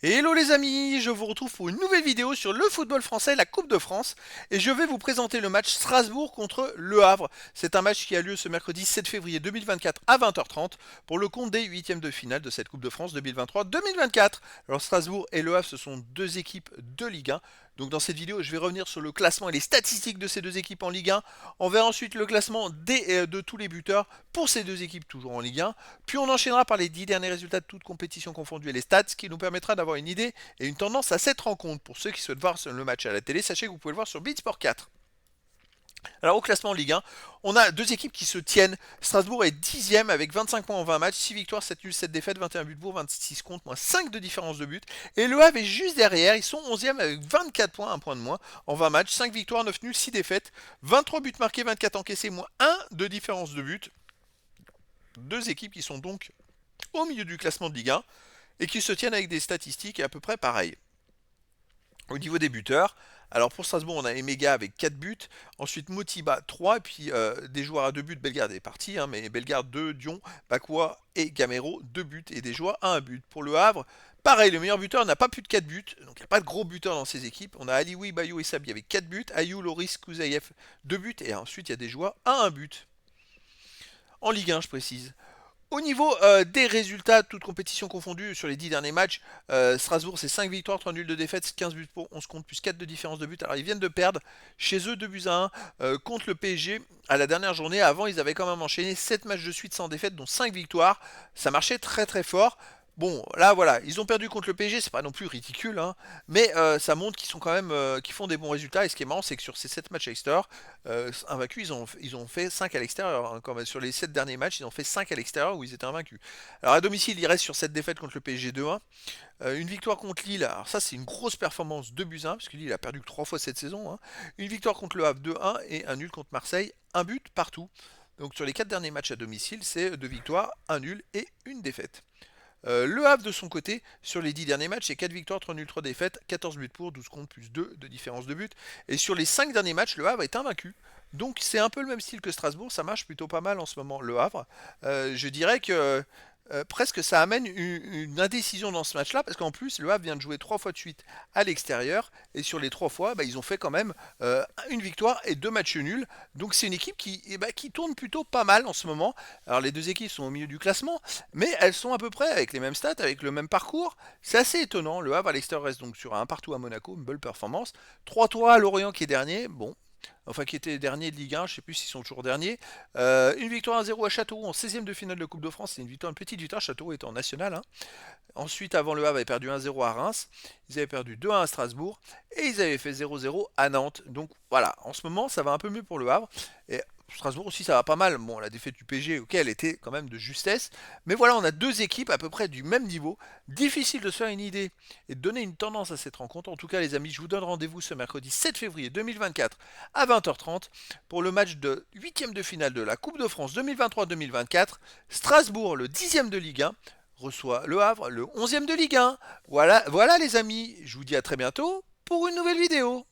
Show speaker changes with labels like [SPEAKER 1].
[SPEAKER 1] Hello les amis, je vous retrouve pour une nouvelle vidéo sur le football français, la Coupe de France, et je vais vous présenter le match Strasbourg contre Le Havre. C'est un match qui a lieu ce mercredi 7 février 2024 à 20h30 pour le compte des huitièmes de finale de cette Coupe de France 2023-2024. Alors Strasbourg et Le Havre, ce sont deux équipes de Ligue 1. Donc dans cette vidéo, je vais revenir sur le classement et les statistiques de ces deux équipes en Ligue 1. On verra ensuite le classement de tous les buteurs pour ces deux équipes toujours en Ligue 1. Puis on enchaînera par les 10 derniers résultats de toutes compétitions confondues et les stats, ce qui nous permettra d'avoir une idée et une tendance à cette rencontre. Pour ceux qui souhaitent voir le match à la télé, sachez que vous pouvez le voir sur Beatsport 4. Alors au classement en Ligue 1, on a deux équipes qui se tiennent. Strasbourg est 10e avec 25 points en 20 matchs, 6 victoires, 7 nuls, 7 défaites, 21 buts pour, 26 contre, moins 5 de différence de but. Et Le Havre est juste derrière, ils sont 11e avec 24 points, 1 point de moins en 20 matchs, 5 victoires, 9 nuls, 6 défaites, 23 buts marqués, 24 encaissés, moins 1 de différence de but. Deux équipes qui sont donc au milieu du classement de Ligue 1 et qui se tiennent avec des statistiques à peu près pareilles. Au niveau des buteurs, alors pour Strasbourg, on a Emega avec 4 buts, ensuite Motiba 3, et puis des joueurs à 2 buts, Bellegarde est parti, mais Bellegarde 2, Dion, Bakwa et Gamero 2 buts, et des joueurs à 1 but. Pour Le Havre, pareil, le meilleur buteur n'a pas plus de 4 buts, donc il n'y a pas de gros buteurs dans ces équipes. On a Alioui, Bayo et Sabi avec 4 buts, Ayou, Loris, Kouzaïev 2 buts, et ensuite il y a des joueurs à 1 but. En Ligue 1, je précise. Au niveau des résultats, toutes compétitions confondues sur les 10 derniers matchs, Strasbourg c'est 5 victoires, 3 nuls de défaites, 15 buts pour, 11 contre, plus 4 de différence de but. Alors ils viennent de perdre chez eux 2 buts à 1 contre le PSG à la dernière journée. Avant ils avaient quand même enchaîné 7 matchs de suite sans défaite, dont 5 victoires. Ça marchait très très fort. Bon, là voilà, ils ont perdu contre le PSG, c'est pas non plus ridicule, mais ça montre qu'ils sont quand même, qu'ils font des bons résultats. Et ce qui est marrant, c'est que sur ces 7 matchs à l'extérieur, invaincus, ils ont fait 5 à l'extérieur. Comme sur les 7 derniers matchs, ils ont fait 5 à l'extérieur où ils étaient invaincus. Alors à domicile, ils restent sur cette défaite contre le PSG 2-1. Une victoire contre Lille, alors ça c'est une grosse performance, 2 buts 1, parce que Lille a perdu que 3 fois cette saison. Une victoire contre le Havre 2-1 et un nul contre Marseille, un but partout. Donc sur les 4 derniers matchs à domicile, c'est 2 victoires, un nul et une défaite. Le Havre de son côté, sur les 10 derniers matchs, c'est 4 victoires, 3 nuls, 3 défaites, 14 buts pour, 12 contre, plus 2 de différence de but. Et sur les 5 derniers matchs, le Havre est invaincu. Donc c'est un peu le même style que Strasbourg, ça marche plutôt pas mal en ce moment, le Havre. Je dirais que presque ça amène une indécision dans ce match-là, parce qu'en plus, le Havre vient de jouer 3 fois de suite à l'extérieur, et sur les 3 fois, ils ont fait quand même une victoire et 2 matchs nuls. Donc c'est une équipe qui tourne plutôt pas mal en ce moment. Alors les deux équipes sont au milieu du classement, mais elles sont à peu près avec les mêmes stats, avec le même parcours. C'est assez étonnant. Le Havre à l'extérieur reste donc sur un partout à Monaco, une belle performance. 3-3 à Lorient qui est dernier, bon. Enfin, qui était dernier de Ligue 1, je ne sais plus s'ils sont toujours derniers. Une victoire 1-0 à Châteauroux en 16e de finale de Coupe de France, c'est une petite victoire. Châteauroux est en national. Ensuite, avant, le Havre avait perdu 1-0 à Reims, ils avaient perdu 2-1 à Strasbourg et ils avaient fait 0-0 à Nantes. Donc voilà, en ce moment, ça va un peu mieux pour le Havre. Et Strasbourg aussi, ça va pas mal. Bon, la défaite du PSG, ok, elle était quand même de justesse. Mais voilà, on a deux équipes à peu près du même niveau. Difficile de se faire une idée et de donner une tendance à cette rencontre. En tout cas, les amis, je vous donne rendez-vous ce mercredi 7 février 2024 à 20h30 pour le match de 8e de finale de la Coupe de France 2023-2024. Strasbourg, le 10e de Ligue 1, reçoit le Havre, le 11e de Ligue 1. Voilà, voilà les amis, je vous dis à très bientôt pour une nouvelle vidéo.